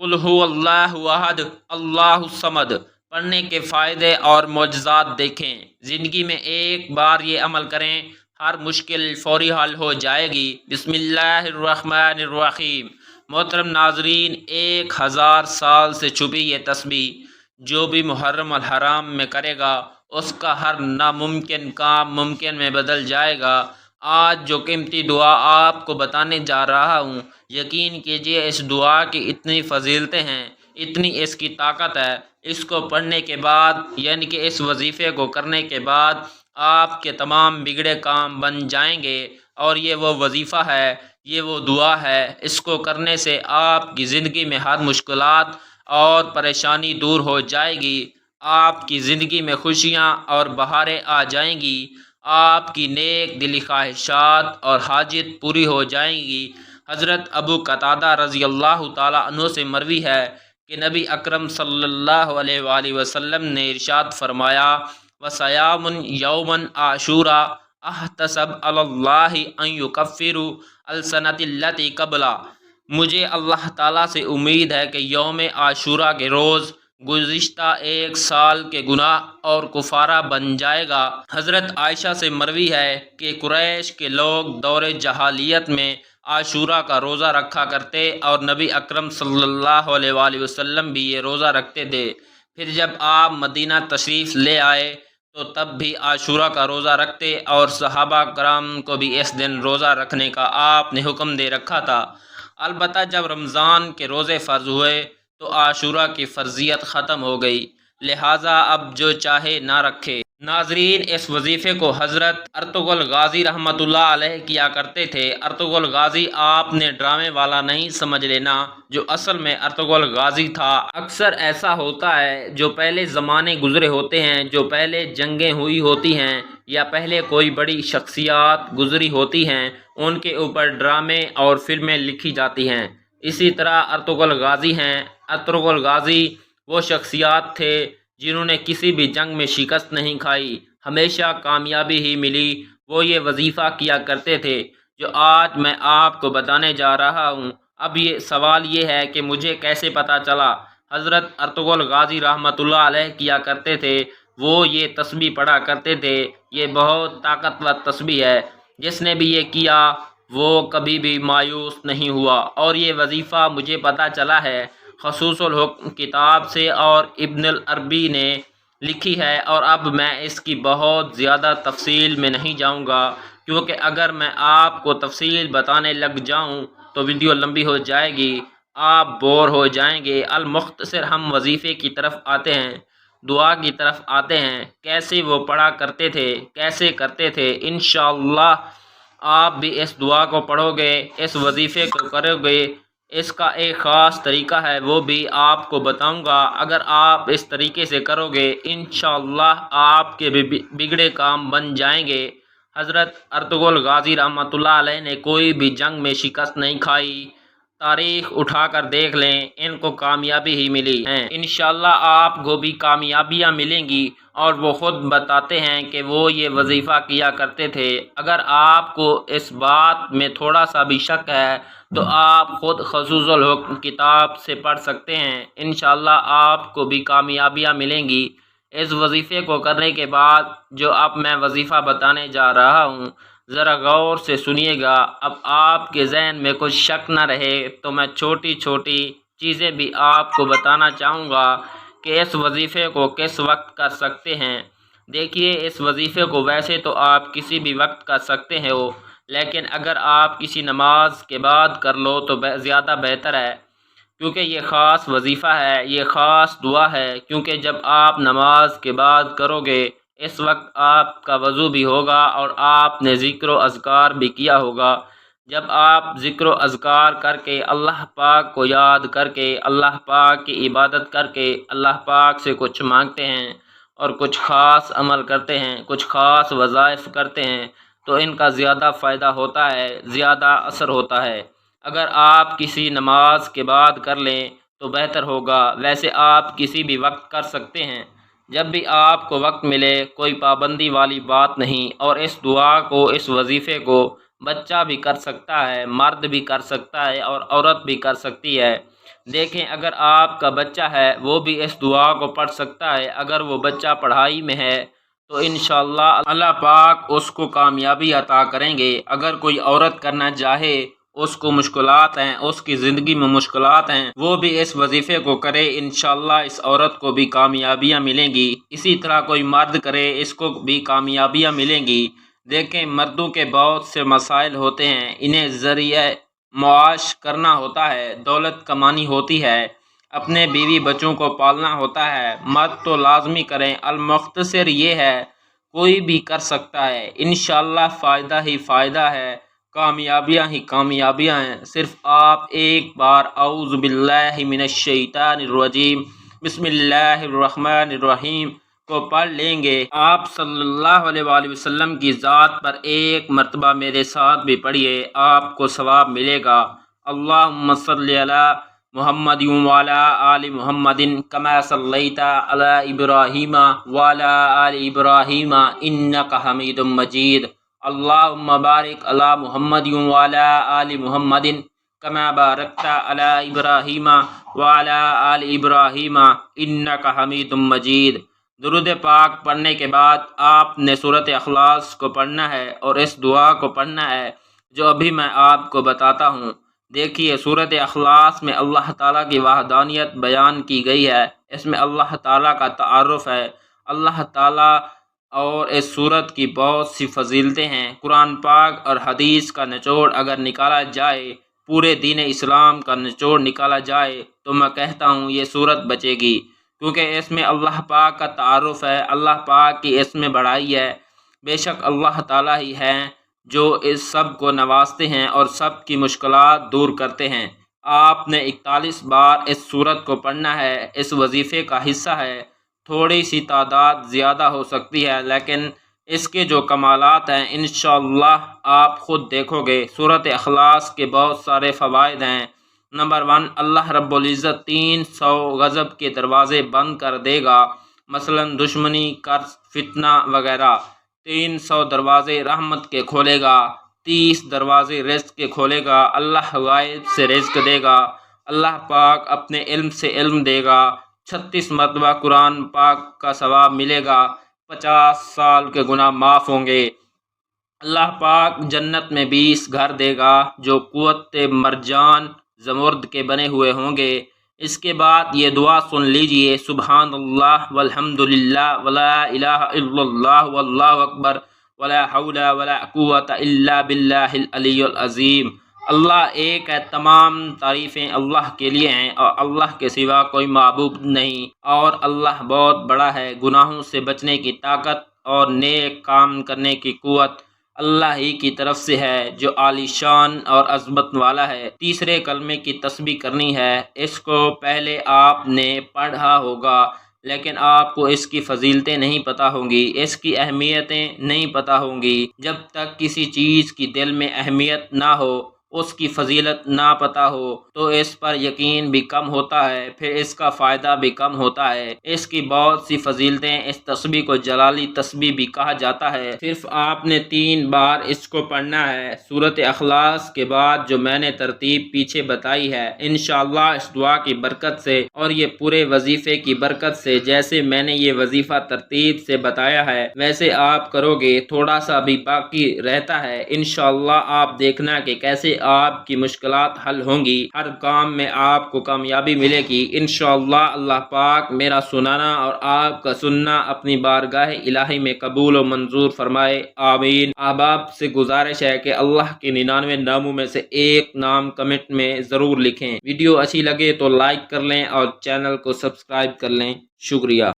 قل هو اللہ احد اللہ الصمد پڑھنے کے فائدے اور معجزات دیکھیں۔ زندگی میں ایک بار یہ عمل کریں، ہر مشکل فوری حل ہو جائے گی۔ بسم اللہ الرحمن الرحیم۔ محترم ناظرین، 1000 سال سے چھپی یہ تسبیح جو بھی محرم الحرام میں کرے گا، اس کا ہر ناممکن کام ممکن میں بدل جائے گا۔ آج جو قیمتی دعا آپ کو بتانے جا رہا ہوں، یقین کیجئے اس دعا کی اتنی فضیلتیں ہیں، اتنی اس کی طاقت ہے۔ اس کو پڑھنے کے بعد، یعنی کہ اس وظیفے کو کرنے کے بعد، آپ کے تمام بگڑے کام بن جائیں گے۔ اور یہ وہ وظیفہ ہے، یہ وہ دعا ہے، اس کو کرنے سے آپ کی زندگی میں ہر مشکلات اور پریشانی دور ہو جائے گی۔ آپ کی زندگی میں خوشیاں اور بہاریں آ جائیں گی۔ آپ کی نیک دلی خواہشات اور حاجت پوری ہو جائیں گی۔ حضرت ابو قتادہ رضی اللہ تعالیٰ عنہ سے مروی ہے کہ نبی اکرم صلی اللہ علیہ وآلہ وسلم نے ارشاد فرمایا: وَصِيَامٌ يَوْمَ عَاشُورَا احتسب علی اللہ ان یکفر السنۃ التی قبلہ۔ مجھے اللہ تعالیٰ سے امید ہے کہ یوم عاشورہ کے روز گزشتہ 1 سال کے گناہ اور کفارہ بن جائے گا۔ حضرت عائشہ سے مروی ہے کہ قریش کے لوگ دور جاہلیت میں عاشورہ کا روزہ رکھا کرتے اور نبی اکرم صلی اللہ علیہ وآلہ وسلم بھی یہ روزہ رکھتے تھے۔ پھر جب آپ مدینہ تشریف لے آئے تو تب بھی عاشورہ کا روزہ رکھتے اور صحابہ کرام کو بھی اس دن روزہ رکھنے کا آپ نے حکم دے رکھا تھا۔ البتہ جب رمضان کے روزے فرض ہوئے تو عاشورہ کی فرضیت ختم ہو گئی، لہٰذا اب جو چاہے نہ رکھے۔ ناظرین، اس وظیفے کو حضرت ارطغرل غازی رحمۃ اللہ علیہ کیا کرتے تھے۔ ارطغرل غازی آپ نے ڈرامے والا نہیں سمجھ لینا، جو اصل میں ارطغرل غازی تھا۔ اکثر ایسا ہوتا ہے، جو پہلے زمانے گزرے ہوتے ہیں، جو پہلے جنگیں ہوئی ہوتی ہیں یا پہلے کوئی بڑی شخصیات گزری ہوتی ہیں، ان کے اوپر ڈرامے اور فلمیں لکھی جاتی ہیں۔ اسی طرح ارطغرل غازی ہیں۔ ارطغرل غازی وہ شخصیات تھے جنہوں نے کسی بھی جنگ میں شکست نہیں کھائی، ہمیشہ کامیابی ہی ملی۔ وہ یہ وظیفہ کیا کرتے تھے جو آج میں آپ کو بتانے جا رہا ہوں۔ اب یہ سوال یہ ہے کہ مجھے کیسے پتہ چلا؟ حضرت ارطغرل غازی رحمۃ اللہ علیہ کیا کرتے تھے، وہ یہ تسبیح پڑھا کرتے تھے۔ یہ بہت طاقتور تسبیح ہے، جس نے بھی یہ کیا وہ کبھی بھی مایوس نہیں ہوا۔ اور یہ وظیفہ مجھے پتہ چلا ہے خصوص الحکم کتاب سے، اور ابن العربی نے لکھی ہے۔ اور اب میں اس کی بہت زیادہ تفصیل میں نہیں جاؤں گا، کیونکہ اگر میں آپ کو تفصیل بتانے لگ جاؤں تو ویڈیو لمبی ہو جائے گی، آپ بور ہو جائیں گے۔ المختصر ہم وظیفے کی طرف آتے ہیں، دعا کی طرف آتے ہیں۔ کیسے وہ پڑھا کرتے تھے، کیسے کرتے تھے؟ انشاءاللہ آپ بھی اس دعا کو پڑھو گے، اس وظیفے کو کرو گے۔ اس کا ایک خاص طریقہ ہے، وہ بھی آپ کو بتاؤں گا۔ اگر آپ اس طریقے سے کرو گے، انشاءاللہ آپ کے بگڑے کام بن جائیں گے۔ حضرت ارطغرل غازی رحمۃ اللہ علیہ نے کوئی بھی جنگ میں شکست نہیں کھائی۔ تاریخ اٹھا کر دیکھ لیں، ان کو کامیابی ہی ملی ہے۔ انشاءاللہ آپ کو بھی کامیابیاں ملیں گی، اور وہ خود بتاتے ہیں کہ وہ یہ وظیفہ کیا کرتے تھے۔ اگر آپ کو اس بات میں تھوڑا سا بھی شک ہے تو آپ خود خصوص الحکم کتاب سے پڑھ سکتے ہیں۔ انشاءاللہ آپ کو بھی کامیابیاں ملیں گی۔ اس وظیفے کو کرنے کے بعد جو اب میں وظیفہ بتانے جا رہا ہوں، ذرا غور سے سنیے گا۔ اب آپ کے ذہن میں کچھ شک نہ رہے تو میں چھوٹی چھوٹی چیزیں بھی آپ کو بتانا چاہوں گا کہ اس وظیفے کو کس وقت کر سکتے ہیں۔ دیکھیے، اس وظیفے کو ویسے تو آپ کسی بھی وقت کر سکتے ہو، لیکن اگر آپ کسی نماز کے بعد کر لو تو زیادہ بہتر ہے، کیونکہ یہ خاص وظیفہ ہے، یہ خاص دعا ہے۔ کیونکہ جب آپ نماز کے بعد کرو گے، اس وقت آپ کا وضو بھی ہوگا اور آپ نے ذکر و اذکار بھی کیا ہوگا۔ جب آپ ذکر و اذکار کر کے، اللہ پاک کو یاد کر کے، اللہ پاک کی عبادت کر کے، اللہ پاک سے کچھ مانگتے ہیں اور کچھ خاص عمل کرتے ہیں، کچھ خاص وظائف کرتے ہیں، تو ان کا زیادہ فائدہ ہوتا ہے، زیادہ اثر ہوتا ہے۔ اگر آپ کسی نماز کے بعد کر لیں تو بہتر ہوگا، ویسے آپ کسی بھی وقت کر سکتے ہیں، جب بھی آپ کو وقت ملے، کوئی پابندی والی بات نہیں۔ اور اس دعا کو، اس وظیفے کو بچہ بھی کر سکتا ہے، مرد بھی کر سکتا ہے اور عورت بھی کر سکتی ہے۔ دیکھیں اگر آپ کا بچہ ہے وہ بھی اس دعا کو پڑھ سکتا ہے، اگر وہ بچہ پڑھائی میں ہے تو انشاءاللہ اللہ پاک اس کو کامیابی عطا کریں گے۔ اگر کوئی عورت کرنا چاہے، اس کو مشکلات ہیں، اس کی زندگی میں مشکلات ہیں، وہ بھی اس وظیفے کو کرے، انشاءاللہ اس عورت کو بھی کامیابیاں ملیں گی۔ اسی طرح کوئی مرد کرے، اس کو بھی کامیابیاں ملیں گی۔ دیکھیں مردوں کے بہت سے مسائل ہوتے ہیں، انہیں ذریعہ معاش کرنا ہوتا ہے، دولت کمانی ہوتی ہے، اپنے بیوی بچوں کو پالنا ہوتا ہے۔ مرد تو لازمی کریں، المختصر یہ ہے کوئی بھی کر سکتا ہے، انشاءاللہ فائدہ ہی فائدہ ہے، کامیابیاں ہی کامیابیاں ہیں۔ صرف آپ ایک بار اعوذ باللہ من الشیطان الرجیم بسم اللہ الرحمن الرحیم کو پڑھ لیں گے۔ آپ صلی اللہ علیہ وآلہ وسلم کی ذات پر ایک مرتبہ میرے ساتھ بھی پڑھیے، آپ کو ثواب ملے گا۔ اللہم صلی علی محمد وعلی آل محمد کما صلیت علی ابراہیم وعلی آل ابراہیم انک حمید مجید۔ اللہم بارک علی محمد وعلی آل محمد کما بارکت علی ابراہیم وعلی آل ابراہیم انک حمید مجید۔ درود پاک پڑھنے کے بعد آپ نے سورۃ اخلاص کو پڑھنا ہے اور اس دعا کو پڑھنا ہے جو ابھی میں آپ کو بتاتا ہوں۔ دیکھیے سورۃ اخلاص میں اللہ تعالیٰ کی وحدانیت بیان کی گئی ہے، اس میں اللہ تعالیٰ کا تعارف ہے، اللہ تعالیٰ اور اس سورت کی بہت سی فضیلتیں ہیں۔ قرآن پاک اور حدیث کا نچوڑ اگر نکالا جائے، پورے دین اسلام کا نچوڑ نکالا جائے تو میں کہتا ہوں یہ سورت بچے گی، کیونکہ اس میں اللہ پاک کا تعارف ہے، اللہ پاک کی اس میں بڑائی ہے۔ بے شک اللہ تعالیٰ ہی ہیں جو اس سب کو نوازتے ہیں اور سب کی مشکلات دور کرتے ہیں۔ آپ نے 41 بار اس سورت کو پڑھنا ہے، اس وظیفے کا حصہ ہے۔ تھوڑی سی تعداد زیادہ ہو سکتی ہے لیکن اس کے جو کمالات ہیں انشاءاللہ آپ خود دیکھو گے۔ سورۃ اخلاص کے بہت سارے فوائد ہیں۔ نمبر 1، اللہ رب العزت 300 غضب کے دروازے بند کر دے گا، مثلا دشمنی، قرض، فتنہ وغیرہ۔ 300 دروازے رحمت کے کھولے گا، 30 دروازے رزق کے کھولے گا، اللہ غائب سے رزق دے گا، اللہ پاک اپنے علم سے علم دے گا، 36 مرتبہ قرآن پاک کا ثواب ملے گا، 50 سال کے گناہ معاف ہوں گے، اللہ پاک جنت میں 20 گھر دے گا جو قوت مرجان زمرد کے بنے ہوئے ہوں گے۔ اس کے بعد یہ دعا سن لیجئے، سبحان اللہ والحمد للہ ولا الہ الا اللہ واللہ اکبر ولا حول ولا قوت الا باللہ العلی العظیم۔ اللہ ایک ہے، تمام تعریفیں اللہ کے لیے ہیں اور اللہ کے سوا کوئی معبود نہیں، اور اللہ بہت بڑا ہے۔ گناہوں سے بچنے کی طاقت اور نیک کام کرنے کی قوت اللہ ہی کی طرف سے ہے جو عالی شان اور عظمت والا ہے۔ تیسرے کلمے کی تسبیح کرنی ہے، اس کو پہلے آپ نے پڑھا ہوگا لیکن آپ کو اس کی فضیلتیں نہیں پتہ ہوں گی، اس کی اہمیتیں نہیں پتہ ہوں گی۔ جب تک کسی چیز کی دل میں اہمیت نہ ہو، اس کی فضیلت نہ پتہ ہو تو اس پر یقین بھی کم ہوتا ہے، پھر اس کا فائدہ بھی کم ہوتا ہے۔ اس کی بہت سی فضیلتیں، اس تسبیح کو جلالی تسبیح بھی کہا جاتا ہے۔ صرف آپ نے 3 بار اس کو پڑھنا ہے سورۃ اخلاص کے بعد جو میں نے ترتیب پیچھے بتائی ہے۔ انشاءاللہ اس دعا کی برکت سے اور یہ پورے وظیفے کی برکت سے، جیسے میں نے یہ وظیفہ ترتیب سے بتایا ہے ویسے آپ کرو گے، تھوڑا سا بھی باقی رہتا ہے، انشاءاللہ آپ دیکھنا کہ کیسے آپ کی مشکلات حل ہوں گی، ہر کام میں آپ کو کامیابی ملے گی انشاءاللہ۔ اللہ پاک میرا سنانا اور آپ کا سننا اپنی بارگاہ الہی میں قبول و منظور فرمائے، آمین۔ احباب سے گزارش ہے کہ اللہ کے 99 ناموں میں سے ایک نام کمنٹ میں ضرور لکھیں۔ ویڈیو اچھی لگے تو لائک کر لیں اور چینل کو سبسکرائب کر لیں، شکریہ۔